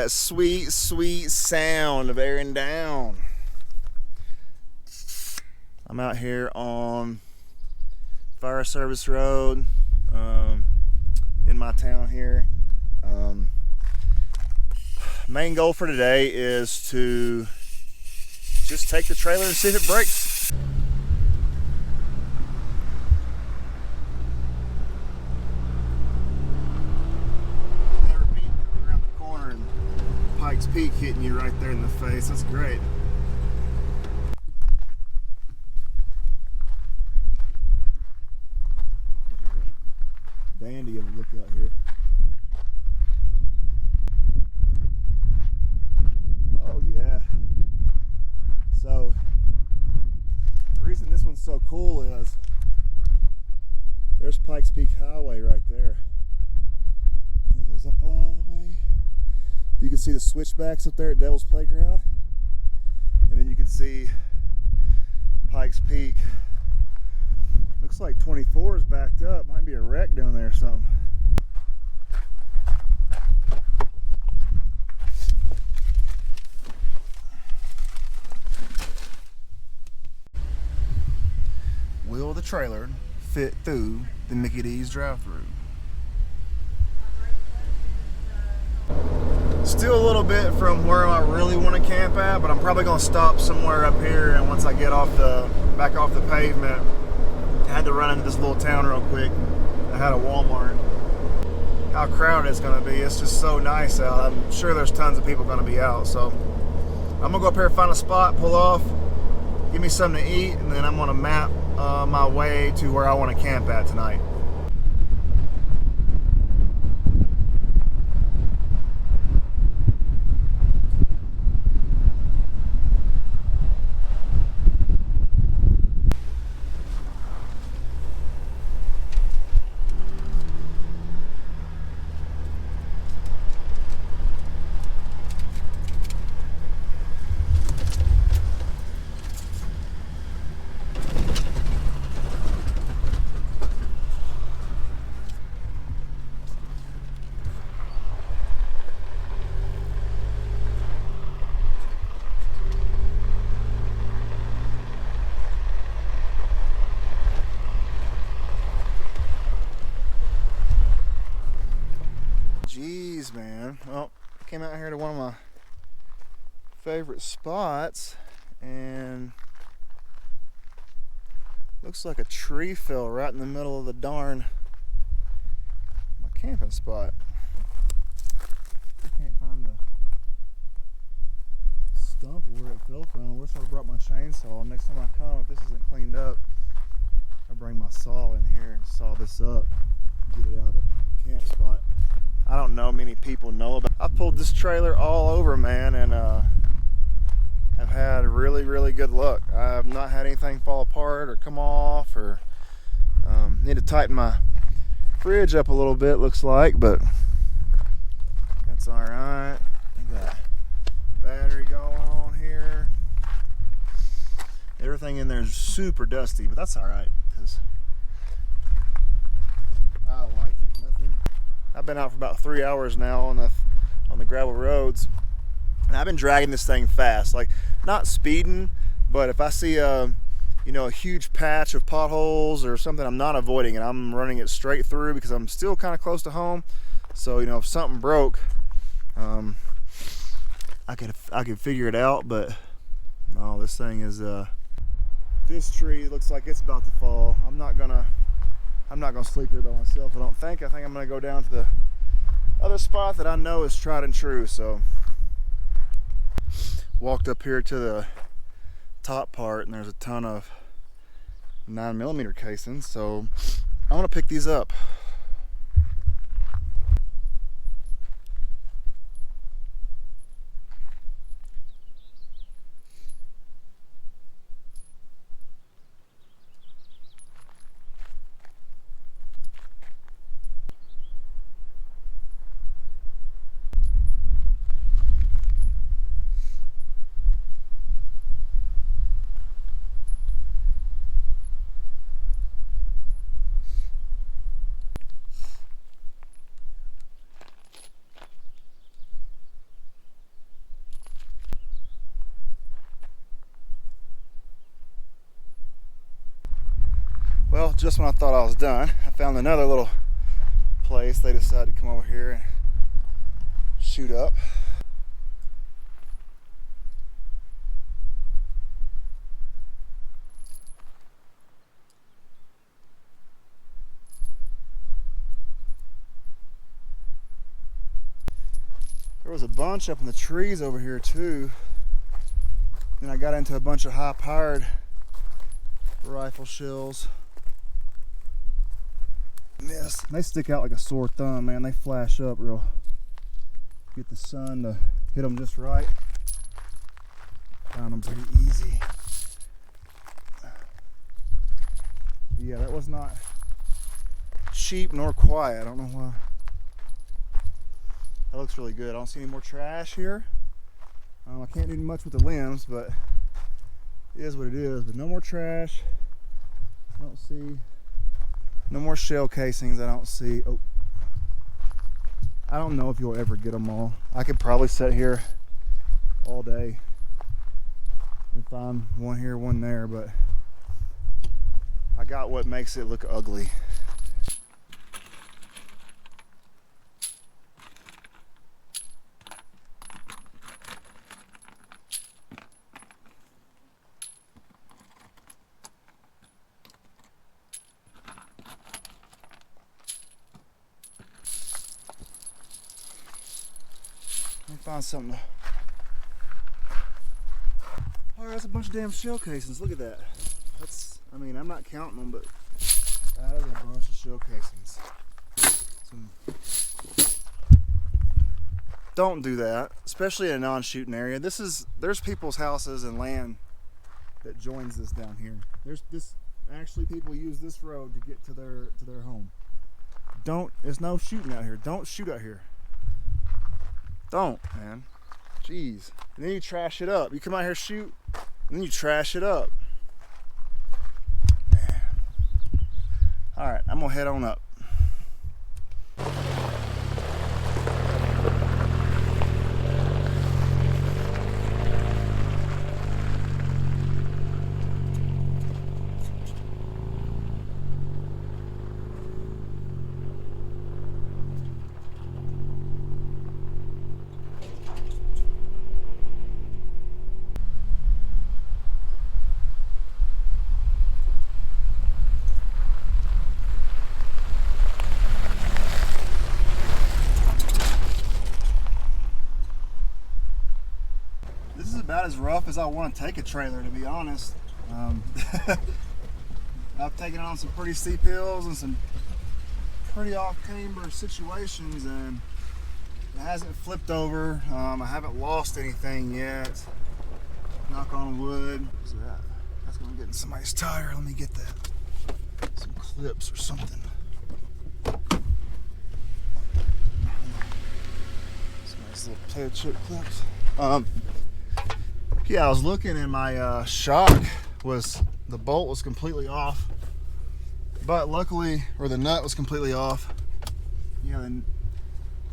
that sweet, sweet sound of airing down. I'm out here on Fire Service Road in my town here. Main goal for today is to just take the trailer and see if it breaks. Never beat around the corner and Pikes Peak hitting you right there in the face. That's great. Dandy of a look out here. Oh yeah. So the reason this one's so cool is there's Pikes Peak Highway right there. It goes up all the way. You can see the switchbacks up there at Devil's Playground. And then you can see Pikes Peak. Looks like 24 is backed up. Might be a wreck down there or something. Will the trailer fit through the Mickey D's drive-thru? Still a little bit from where I really want to camp at, but I'm probably going to stop somewhere up here, and once I get back off the pavement, I had to run into this little town real quick. I had a Walmart. How crowded it's going to be. It's just so nice out. I'm sure there's tons of people going to be out. So I'm going to go up here, find a spot, pull off, give me something to eat, and then I'm going to map my way to where I want to camp at tonight. Jeez, man. Well, I came out here to one of my favorite spots, and looks like a tree fell right in the middle of the darn my camping spot. I can't find the stump where it fell from. I wish I brought my chainsaw. Next time I come, if this isn't cleaned up, I'll bring my saw in here and saw this up, get it out of the camp spot. I don't know many people know about it. I pulled this trailer all over, man, and have had really, really good luck. I have not had anything fall apart or come off, or need to tighten my fridge up a little bit, looks like, but that's all right. I got battery going on here. Everything in there is super dusty, but that's all right, because I like it. I've been out for about 3 hours now on the gravel roads, and I've been dragging this thing fast, like not speeding, but if I see a huge patch of potholes or something, I'm not avoiding it. I'm running it straight through because I'm still kind of close to home. So if something broke, I could figure it out. But no, this thing is this tree looks like it's about to fall. I'm not gonna sleep here by myself, I don't think. I think I'm gonna go down to the other spot that I know is tried and true. So walked up here to the top part, and there's a ton of 9mm casings, so I'm gonna pick these up. Well, just when I thought I was done, I found another little place. They decided to come over here and shoot up. There was a bunch up in the trees over here too. Then I got into a bunch of high-powered rifle shells. Missed. They stick out like a sore thumb, man. They flash up real. Get the sun to hit them just right. Found them pretty easy. Yeah, that was not cheap nor quiet. I don't know why. That looks really good. I don't see any more trash here. I can't do much with the limbs, but it is what it is. But no more trash. I don't see. No more shell casings. I don't see. Oh, I don't know if you'll ever get them all. I could probably sit here all day and find one here, one there, but I got what makes it look ugly. Let me find something to... Oh, that's a bunch of damn shell casings. Look at that. That's, I mean, I'm not counting them, but that is a bunch of shell casings. Don't do that, especially in a non-shooting area. There's people's houses and land that joins this down here. Actually people use this road to get to their home. There's no shooting out here. Don't shoot out here. Don't, man. Jeez. And then you trash it up. You come out here, shoot, and then you trash it up. Man. All right, I'm gonna head on up. About as rough as I want to take a trailer, to be honest. I've taken on some pretty steep hills and some pretty off-camber situations, and it hasn't flipped over. I haven't lost anything yet. Knock on wood. What's that? That's gonna get in somebody's tire. Let me get that. Some clips or something. Some nice little potato chip clips. Yeah, I was looking and my shock the bolt was completely off, but luckily, or the nut was completely off. Yeah,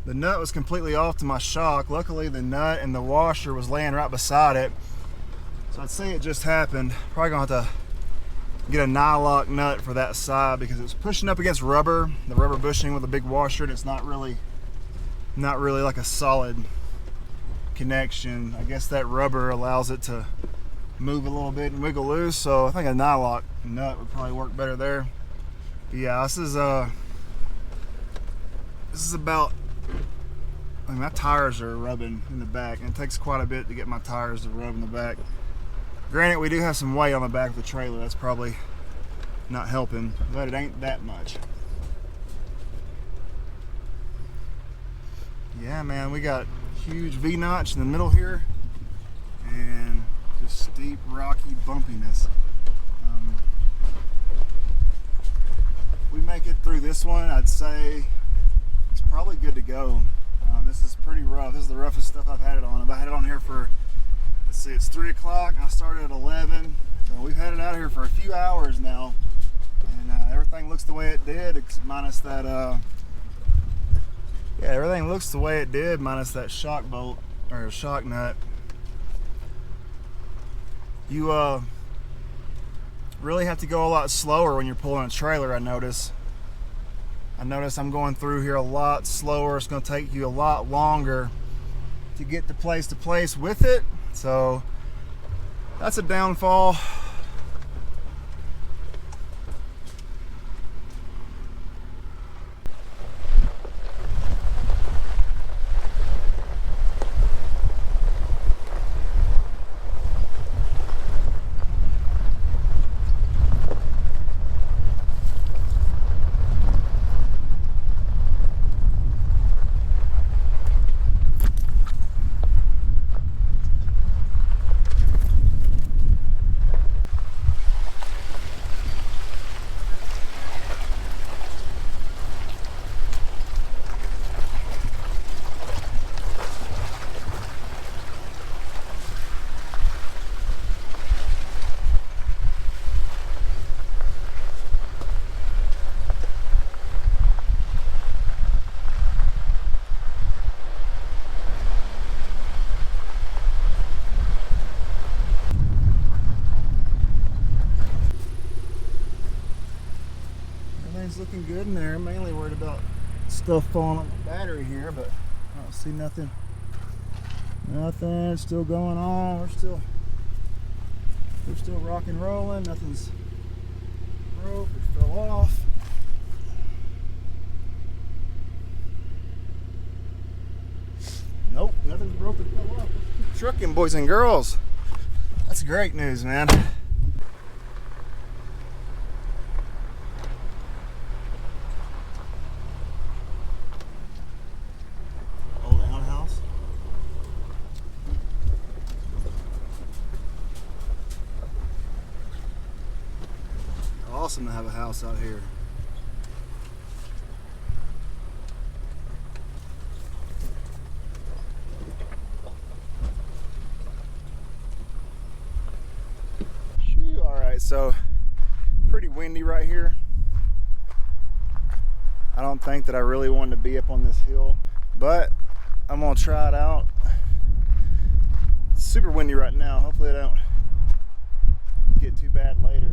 the nut was completely off to my shock. Luckily, the nut and the washer was laying right beside it. So I'd say it just happened. Probably gonna have to get a nylock nut for that side because it's pushing up against rubber, the rubber bushing with a big washer, and it's not really like a solid connection. I guess that rubber allows it to move a little bit and wiggle loose, so I think a nylock nut would probably work better there. But yeah, this is about, I mean, my tires are rubbing in the back, and it takes quite a bit to get my tires to rub in the back. Granted, we do have some weight on the back of the trailer. That's probably not helping, but it ain't that much. Yeah, man, we got huge V-notch in the middle here and just steep, rocky bumpiness. We make it through this one, I'd say it's probably good to go. This is pretty rough. This is the roughest stuff I've had it on. I've had it on here for, let's see, it's 3 o'clock. I started at 11. So we've had it out here for a few hours now, and everything looks the way it did, minus that yeah, everything looks the way it did minus that shock bolt or shock nut. Really have to go a lot slower when you're pulling a trailer, I notice. I'm going through here a lot slower. It's going to take you a lot longer to get to place with it. So that's a downfall. Everything's looking good in there. I'm mainly worried about stuff falling on the battery here, but I don't see nothing. Nothing still going on. We're still rock and rolling. Nothing's broke or fell off. Nope, nothing's broke or fell off. Let's keep trucking, boys and girls. That's great news, man. Awesome to have a house out here. All right, so pretty windy right here. I don't think that I really wanted to be up on this hill, but I'm gonna try it out. It's super windy right now. Hopefully I don't get too bad later.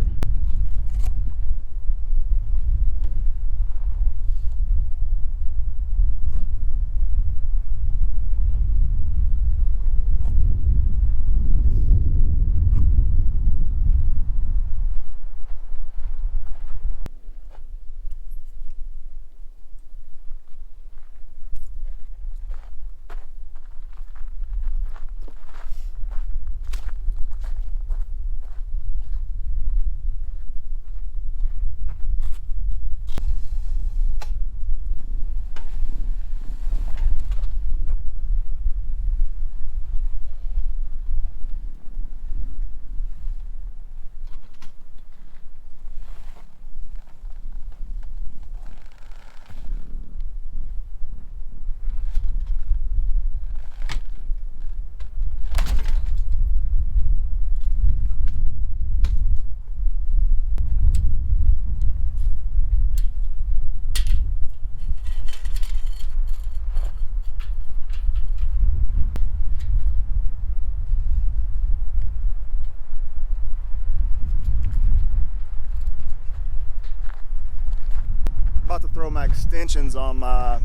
About to throw my extensions on my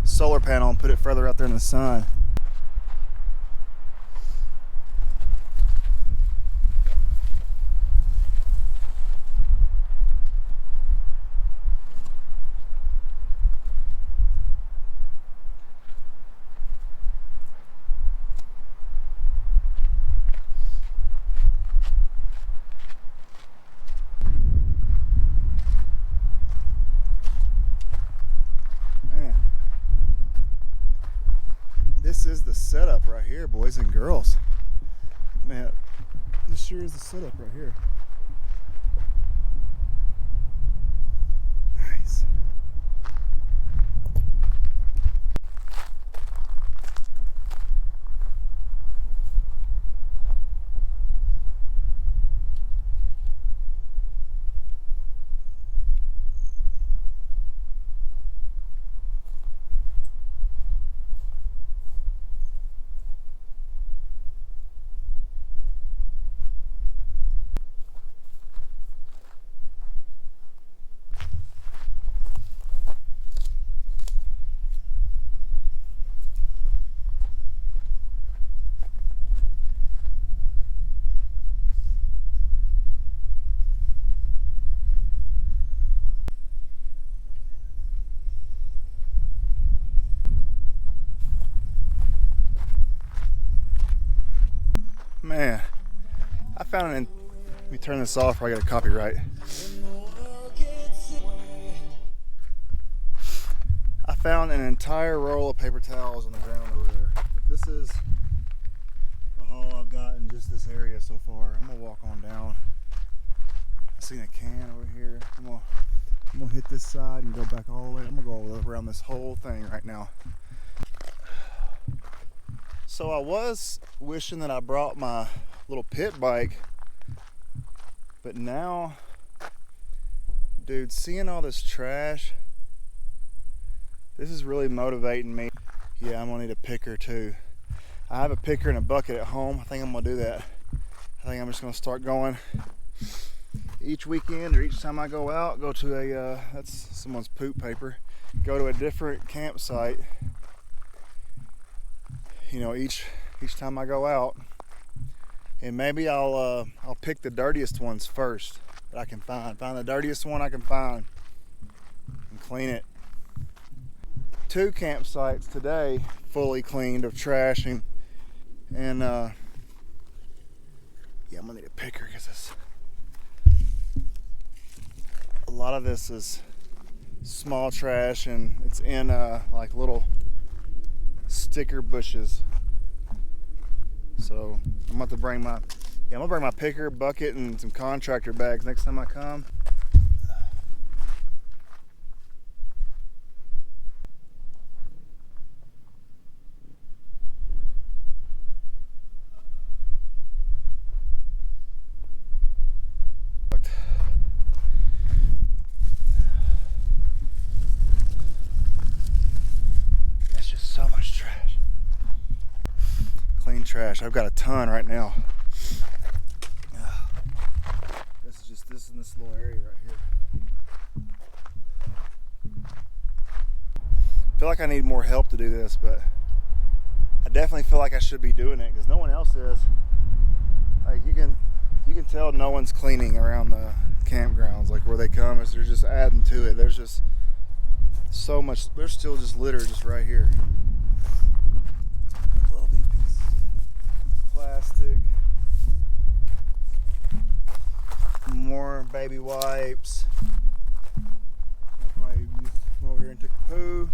solar panel and put it further out there in the sun. This is the setup right here, boys and girls. Man, this sure is the setup right here. Nice. found an. Let me turn this off, or I get a copyright. I found an entire roll of paper towels on the ground over there. But this is the haul I've got in just this area so far. I'm gonna walk on down. I seen a can over here. I'm gonna hit this side and go back all the way. I'm gonna go all the way around this whole thing right now. So I was wishing that I brought my little pit bike, but now, dude, seeing all this trash, this is really motivating me. Yeah, I'm gonna need a picker too. I have a picker and a bucket at home. I think I'm gonna do that. I think I'm just gonna start going each weekend or each time I go out, go to a, that's someone's poop paper, go to a different campsite, you know, each time I go out, and maybe I'll pick the dirtiest ones first that I can find the dirtiest one I can find and clean it. 2 campsites today fully cleaned of trash, and yeah, I'm gonna need a picker because a lot of this is small trash and it's in like little sticker bushes. So I'm about to bring my picker, bucket, and some contractor bags next time I come. That's just so much trash. Clean trash. I've got a ton right now. This is just this in this little area right here. I feel like I need more help to do this, but I definitely feel like I should be doing it because no one else is. Like you can tell no one's cleaning around the campgrounds, like where they come, is they're just adding to it. There's just so much. There's still just litter just right here. Little bitty pieces of plastic. More baby wipes. I probably come over here and took a poo.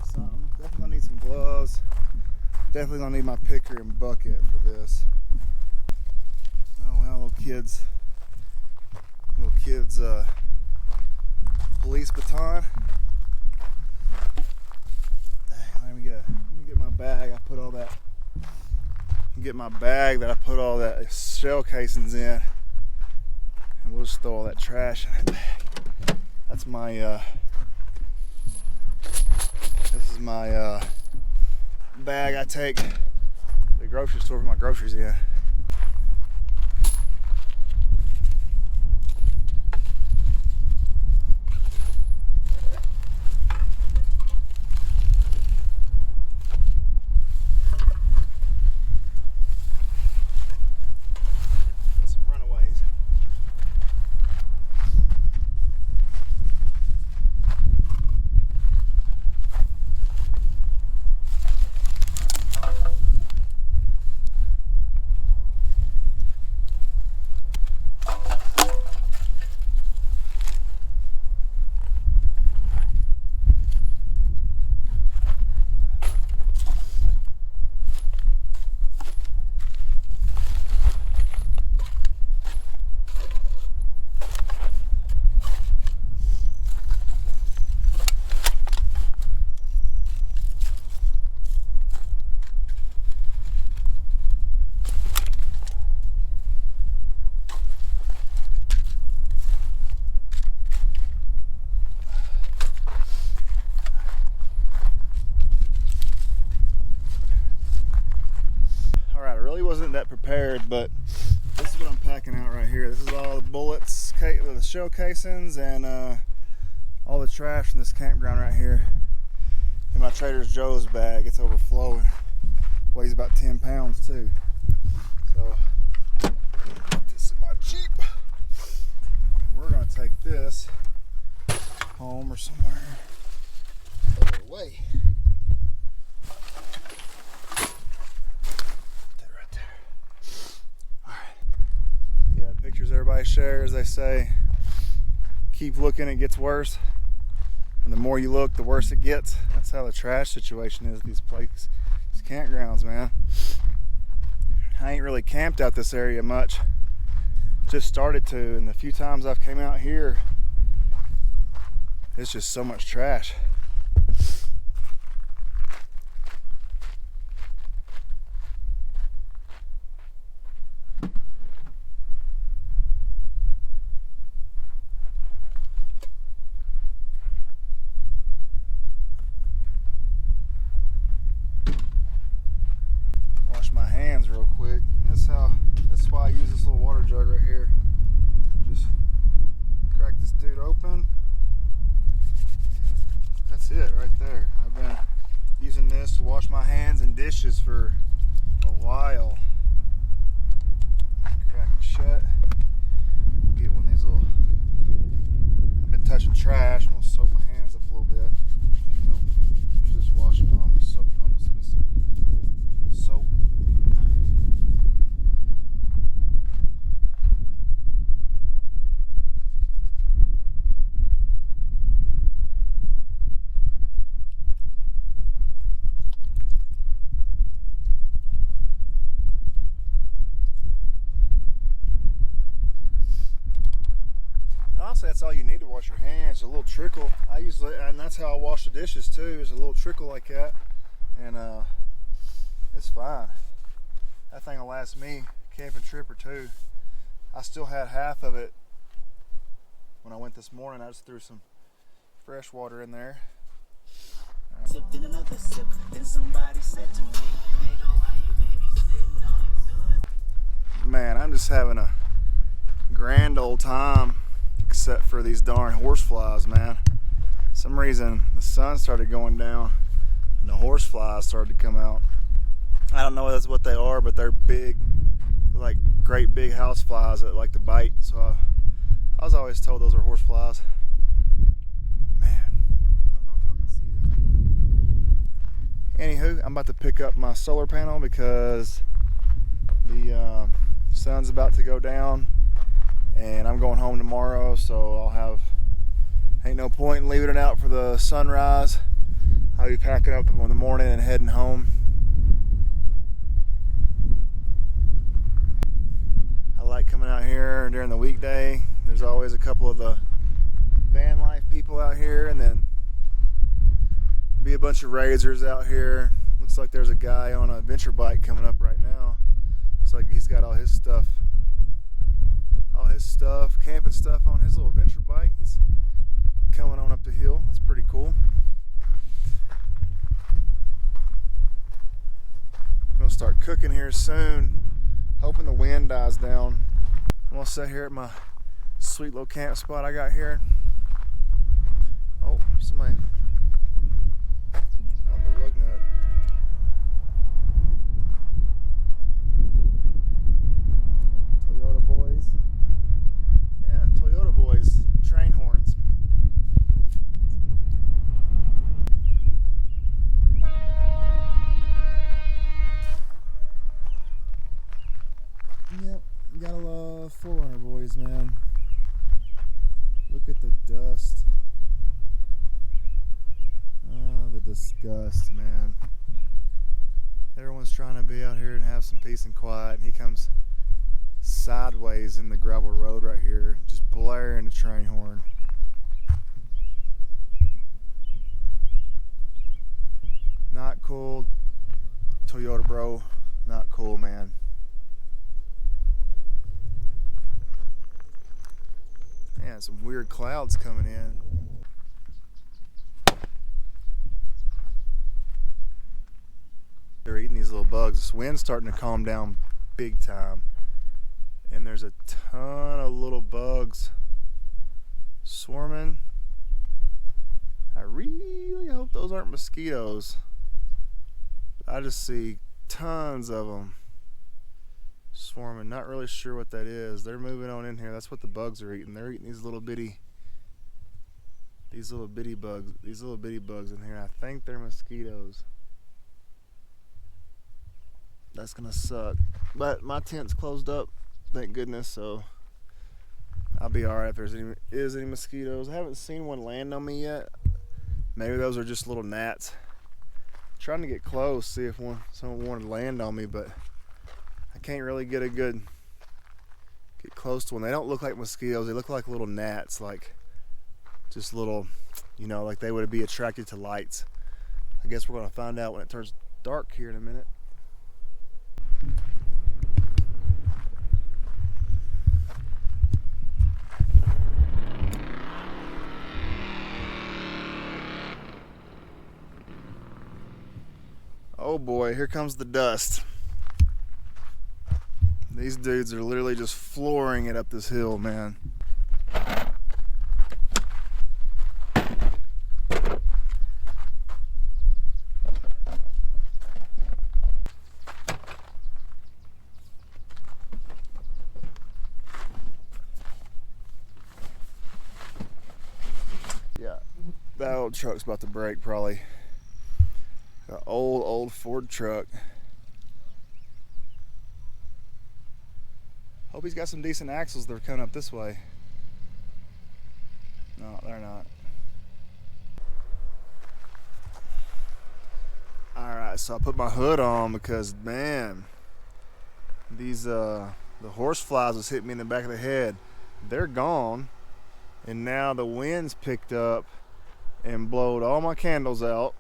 Something. Definitely gonna need some gloves. Definitely gonna need my picker and bucket for this. Oh well, little kids police baton. Let me get my bag. I put all that. Get my bag that I put all that shell casings in, and we'll just throw all that trash in that bag. That's my. This is my bag I take to the grocery store for my groceries in. Wasn't that prepared, but this is what I'm packing out right here. This is all the bullets, the shell casings, and all the trash from this campground right here in my Trader Joe's bag. It's overflowing. Weighs about 10 pounds too. So put this in my Jeep. We're gonna take this home or somewhere further away. trash there, as they say. Keep looking, it gets worse. And the more you look, the worse it gets. That's how the trash situation is, these places, these campgrounds, man. I ain't really camped out this area much. Just started to, and the few times I've came out here, it's just so much trash. Wash my hands real quick. That's why I use this little water jug right here. Just crack this dude open. That's it right there. I've been using this to wash my hands and dishes for a while. Crack it shut. Get one of these little. I've been touching trash. I'm gonna soak my hands up a little bit. You know, just wash them off. Soak them up with some soap. Honestly, that's all you need to wash your hands. A little trickle. And that's how I wash the dishes too. Is a little trickle like that, and it's fine. That thing will last me a camping trip or two. I still had half of it when I went this morning. I just threw some fresh water in there. Sipped in another sip, then somebody said to me, man, I'm just having a grand old time. Except for these darn horseflies, man. For some reason the sun started going down and the horseflies started to come out. I don't know if that's what they are, but they're big, like great big house flies that like to bite. So I was always told those are horseflies. Man, I don't know if y'all can see that. Anywho, I'm about to pick up my solar panel because the sun's about to go down. And I'm going home tomorrow, so ain't no point in leaving it out for the sunrise. I'll be packing up in the morning and heading home. I like coming out here during the weekday. There's always a couple of the van life people out here, and then be a bunch of razors out here. Looks like there's a guy on a adventure bike coming up right now. Looks like he's got all his camping stuff on his little adventure bike. He's coming on up the hill. That's pretty cool. I'm gonna start cooking here soon, hoping the wind dies down. I'm gonna sit here at my sweet little camp spot I got here. Oh, somebody got the lug nut. Toyota boys. Yeah, Toyota boys, train horns. Yep, gotta love 4Runner boys, man. Look at the dust. Oh, the disgust, man. Everyone's trying to be out here and have some peace and quiet, and he comes sideways in the gravel road right here, just blaring the train horn. Not cool, Toyota bro. Not cool, man. Man, some weird clouds coming in. They're eating these little bugs. This wind's starting to calm down big time. And there's a ton of little bugs swarming. I really hope those aren't mosquitoes. I just see tons of them swarming. Not really sure what that is. They're moving on in here. That's what the bugs are eating. They're eating these little bitty bugs in here. I think they're mosquitoes. That's gonna suck. But my tent's closed up, thank goodness, so I'll be alright if there's any mosquitoes. I haven't seen one land on me yet. Maybe those are just little gnats. Trying to get close, see if someone wanted to land on me, but I can't really get close to one. They don't look like mosquitoes. They look like little gnats, like just little, like they would be attracted to lights. I guess we're gonna find out when it turns dark here in a minute. Oh boy, here comes the dust. These dudes are literally just flooring it up this hill, man. Yeah, that old truck's about to break probably. An old Ford truck. Hope he's got some decent axles that are coming up this way. No, they're not. Alright, so I put my hood on because, man, these the horse flies was hitting me in the back of the head. They're gone, and now the wind's picked up and blowed all my candles out,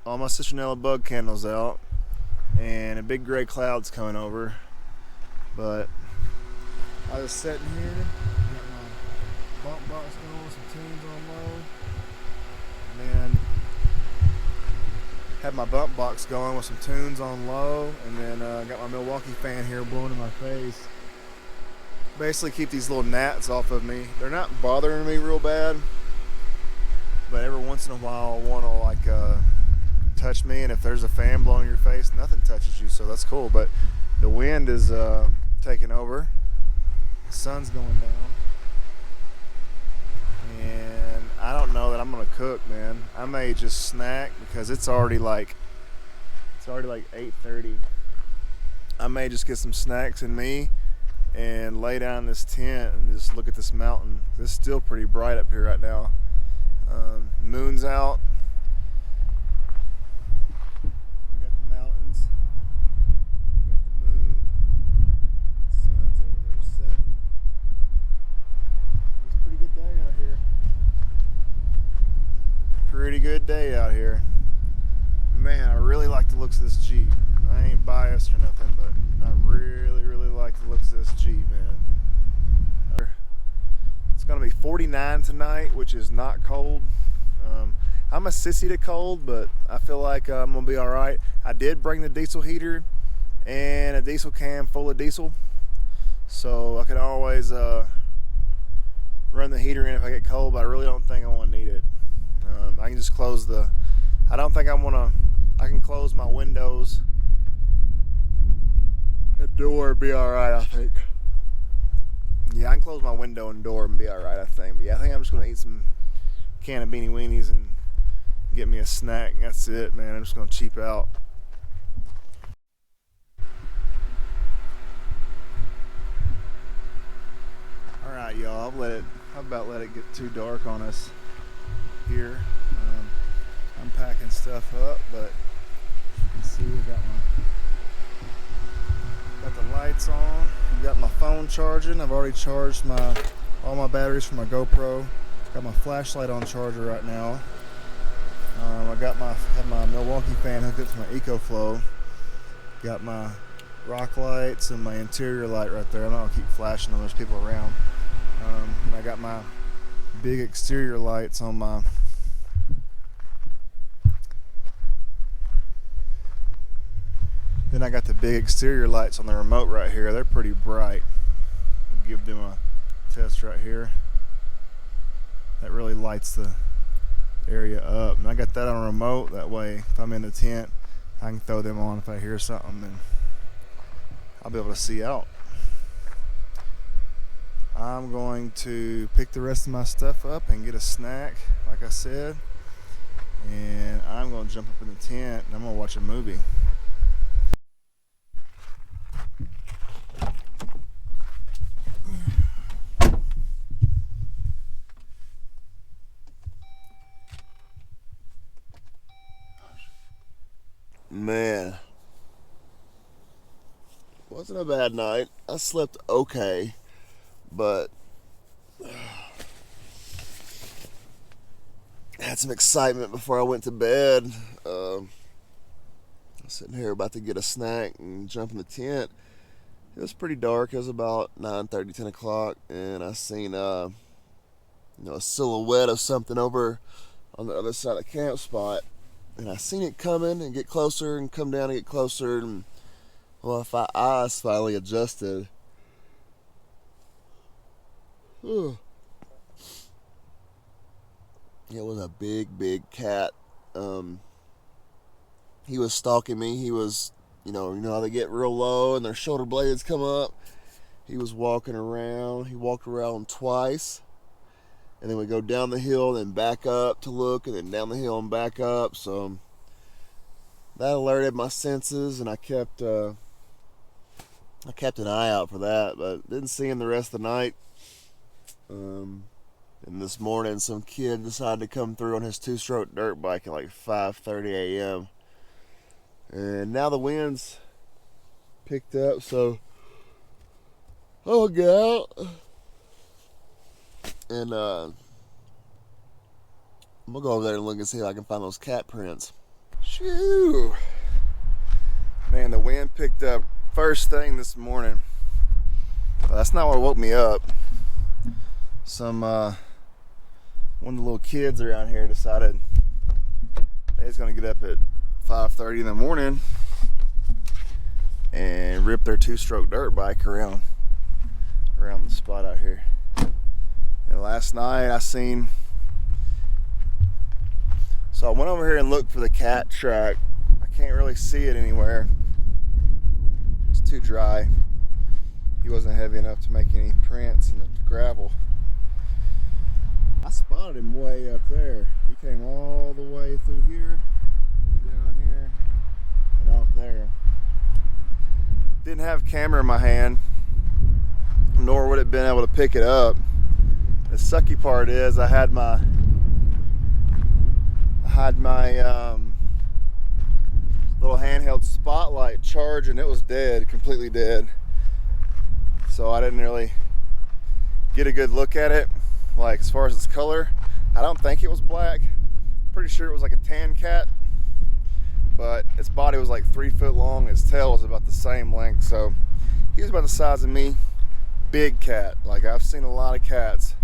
all my citronella bug candles out, and a big gray cloud's coming over. But I was sitting here, got my bump box going with some tunes on low, and then had my bump box going with some tunes on low, and then got my Milwaukee fan here blowing in my face. Basically keep these little gnats off of me. They're not bothering me real bad, but every once in a while I want to touch me, and if there's a fan blowing in your face, nothing touches you, so that's cool. But the wind is taking over. The sun's going down, and I don't know that I'm gonna cook, man. I may just snack because it's already like 8:30. I may just get some snacks in me and lay down in this tent and just look at this mountain. It's still pretty bright up here right now. Moon's out. We got the mountains. We got the moon. The sun's over there setting. It's a pretty good day out here. Pretty good day out here. Man, I really like the looks of this Jeep. I ain't biased or nothing, but I really, really like the looks of this Jeep, man. It's gonna be 49 tonight, which is not cold. I'm a sissy to cold, but I feel like I'm gonna be all right. I did bring the diesel heater and a diesel can full of diesel, so I can always run the heater in if I get cold, but I really don't think I want to need it. I can just close I don't think I can close my windows, the door, be all right, I think. Yeah, I can close my window and door and be all right, I think. But yeah, I think I'm just gonna eat some can of beanie weenies and get me a snack. That's it, man. I'm just gonna cheap out. All right, y'all. I've about let it get too dark on us here. I'm packing stuff up, but you can see I got the lights on. I've got my phone charging. I've already charged all my batteries for my GoPro. Got my flashlight on charger right now. I had my Milwaukee fan hooked up to my EcoFlow. Got my rock lights and my interior light right there. I'm not gonna keep flashing them. There's people around. And I got my big exterior lights on my. Then I got the big exterior lights on the remote right here. They're pretty bright. We'll give them a test right here. That really lights the area up. And I got that on a remote. That way, if I'm in the tent, I can throw them on if I hear something, and I'll be able to see out. I'm going to pick the rest of my stuff up and get a snack, like I said. And I'm going to jump up in the tent and I'm going to watch a movie. Man, wasn't a bad night. I slept okay, but had some excitement before I went to bed. I was sitting here about to get a snack and jump in the tent. It was pretty dark. It was about 9:30, 10 o'clock, and I seen a silhouette of something over on the other side of the camp spot. And I seen it coming and get closer and come down and get closer. And well, if my eyes finally adjusted, it was a big cat. He was stalking me. He was, you know how they get real low and their shoulder blades come up. He was walking around. He walked around twice, and then we go down the hill, then back up to look, and then down the hill and back up. So that alerted my senses, and I kept an eye out for that, but didn't see him the rest of the night. And this morning, some kid decided to come through on his two-stroke dirt bike at like 5:30 a.m. And now the wind's picked up, so I'll get out and I'm gonna go over there and look and see if I can find those cat prints. Shoo! Man, the wind picked up first thing this morning. Well, that's not what woke me up. One of the little kids around here decided they was gonna get up at 5:30 in the morning and rip their two-stroke dirt bike around the spot out here. And last night so I went over here and looked for the cat track. I can't really see it anywhere. It's too dry. He wasn't heavy enough to make any prints in the gravel. I spotted him way up there. He came all the way through here, down here, and off there. Didn't have a camera in my hand, nor would have been able to pick it up. The sucky part is I had my little handheld spotlight charged, and it was dead, completely dead. So I didn't really get a good look at it. Like, as far as its color, I don't think it was black. Pretty sure it was like a tan cat, but its body was like 3 foot long. Its tail was about the same length, so he was about the size of me. Big cat. Like, I've seen a lot of cats,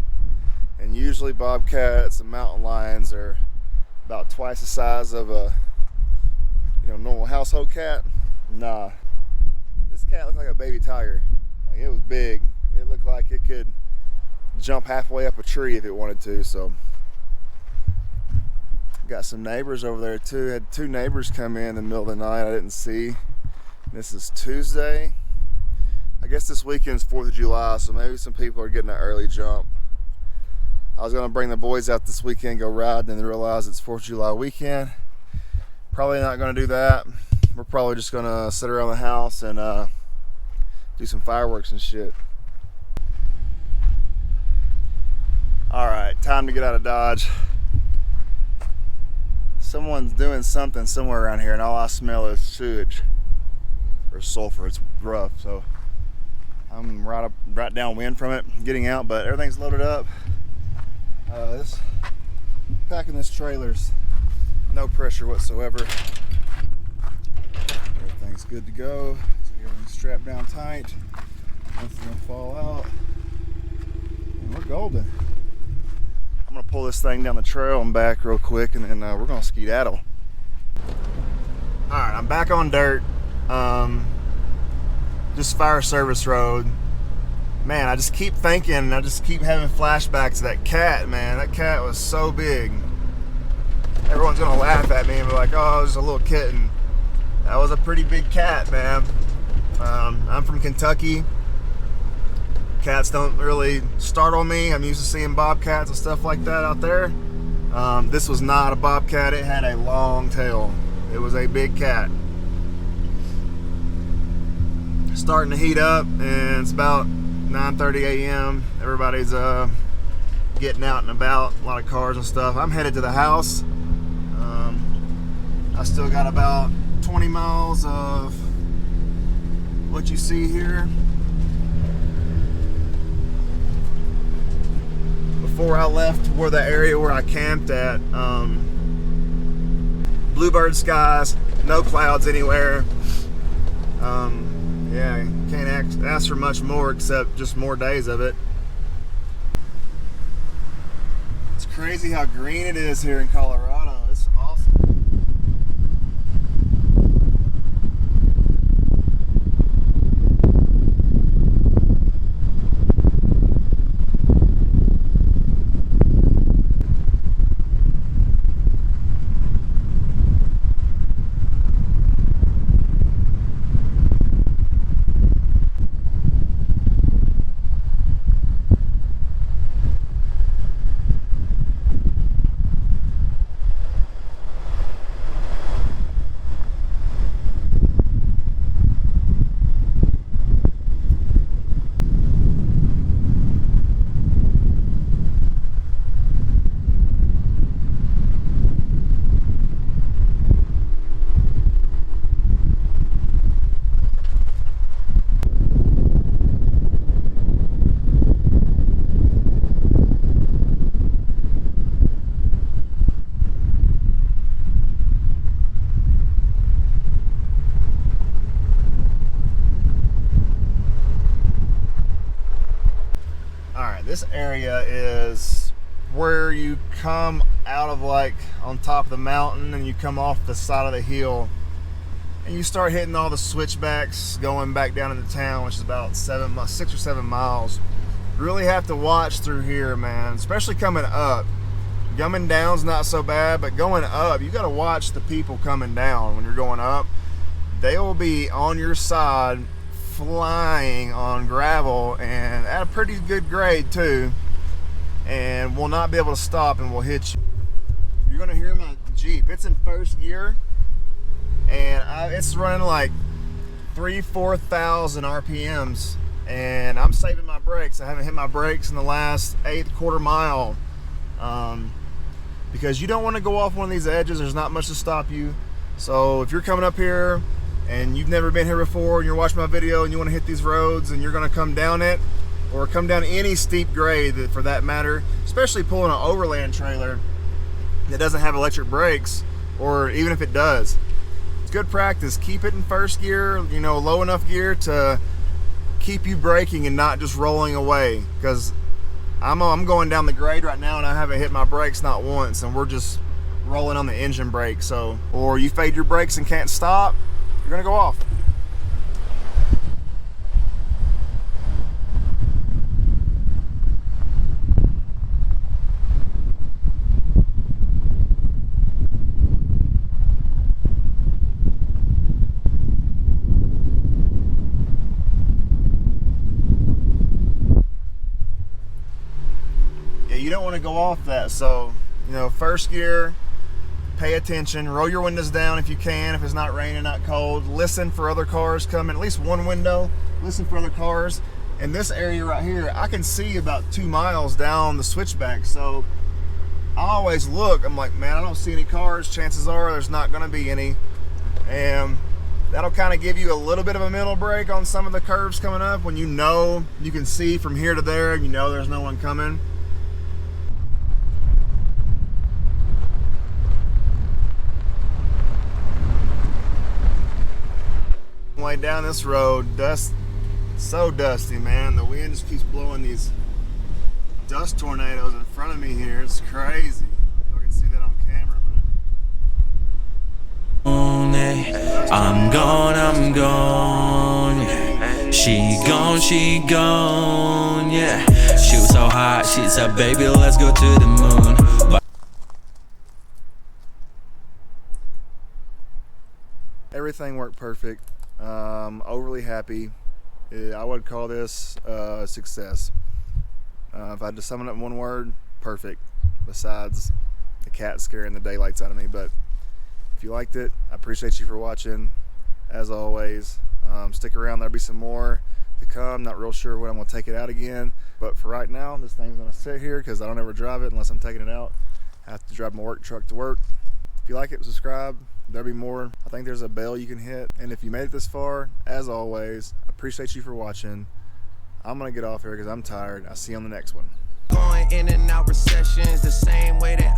and usually bobcats and mountain lions are about twice the size of a normal household cat. Nah, this cat looked like a baby tiger. Like, it was big. It looked like it could jump halfway up a tree if it wanted to. So got some neighbors over there too. Had two neighbors come in the middle of the night I didn't see. This is Tuesday. I guess this weekend's 4th of July, so maybe some people are getting an early jump. I was gonna bring the boys out this weekend, go riding, and then realize it's 4th of July weekend. Probably not gonna do that. We're probably just gonna sit around the house and do some fireworks and shit. All right, time to get out of Dodge. Someone's doing something somewhere around here, and all I smell is sewage or sulfur. It's rough, so I'm right downwind from it, getting out, but everything's loaded up. Packing this trailer's no pressure whatsoever. Everything's good to go. So everything's strapped down tight. Nothing's gonna fall out. And we're golden. I'm gonna pull this thing down the trail and back real quick, and then we're gonna skedaddle. All right, I'm back on dirt. Just fire service road. Man, I just keep thinking, I just keep having flashbacks to that cat, man. That cat was so big. Everyone's gonna laugh at me and be like, oh, it was a little kitten. That was a pretty big cat, man. I'm from Kentucky. Cats don't really startle me. I'm used to seeing bobcats and stuff like that out there. This was not a bobcat. It had a long tail. It was a big cat. Starting to heat up, and it's about 9:30 a.m. Everybody's getting out and about, a lot of cars and stuff. I'm headed to the house. I still got about 20 miles of what you see here. Before I left where the area where I camped at, bluebird skies, no clouds anywhere. Yeah, can't ask for much more except just more days of it. It's crazy how green it is here in Colorado. It's awesome. This area is where you come out of, like, on top of the mountain, and you come off the side of the hill and you start hitting all the switchbacks going back down into town, which is about 6 or 7 miles. You really have to watch through here, man, especially coming up. Coming down's not so bad, but going up, you got to watch the people coming down when you're going up. They will be on your side flying on gravel and at a pretty good grade too, and will not be able to stop and will hit you. You're gonna hear my Jeep. It's in first gear and it's running like 4,000 RPMs, and I'm saving my brakes. I haven't hit my brakes in the last 1/8 mile because you don't want to go off one of these edges. There's not much to stop you. So if you're coming up here and you've never been here before and you're watching my video and you want to hit these roads and you're going to come down it, or come down any steep grade for that matter, especially pulling an overland trailer that doesn't have electric brakes, or even if it does, it's good practice. Keep it in first gear, you know, low enough gear to keep you braking and not just rolling away, because I'm going down the grade right now and I haven't hit my brakes not once, and we're just rolling on the engine brake. So, or you fade your brakes and can't stop, you're gonna go off. Yeah, you don't want to go off that. So, you know, first gear, pay attention, roll your windows down if you can, if it's not raining, not cold. Listen for other cars coming, at least one window, listen for other cars. In this area right here, I can see about 2 miles down the switchback, so I always look. I'm like, man, I don't see any cars. Chances are there's not gonna be any. And that'll kind of give you a little bit of a mental break on some of the curves coming up when you know you can see from here to there, you know there's no one coming. Way down this road, dust, so dusty, man. The wind just keeps blowing these dust tornadoes in front of me here. It's crazy. You can see that on camera, but I'm gone, yeah. She gone, yeah. She was so hot, she said, baby, let's go to the moon. everything worked perfect. Overly happy. I would call this a success. If I had to sum it up in one word, perfect. Besides the cat scaring the daylights out of me. But if you liked it, I appreciate you for watching. As always, stick around. There'll be some more to come. Not real sure when I'm going to take it out again. But for right now, this thing's going to sit here because I don't ever drive it unless I'm taking it out. I have to drive my work truck to work. If you like it, subscribe. There'll be more. I think there's a bell you can hit. And if you made it this far, as always, I appreciate you for watching. I'm gonna get off here because I'm tired. I'll see you on the next one. Going in and out recessions the same way that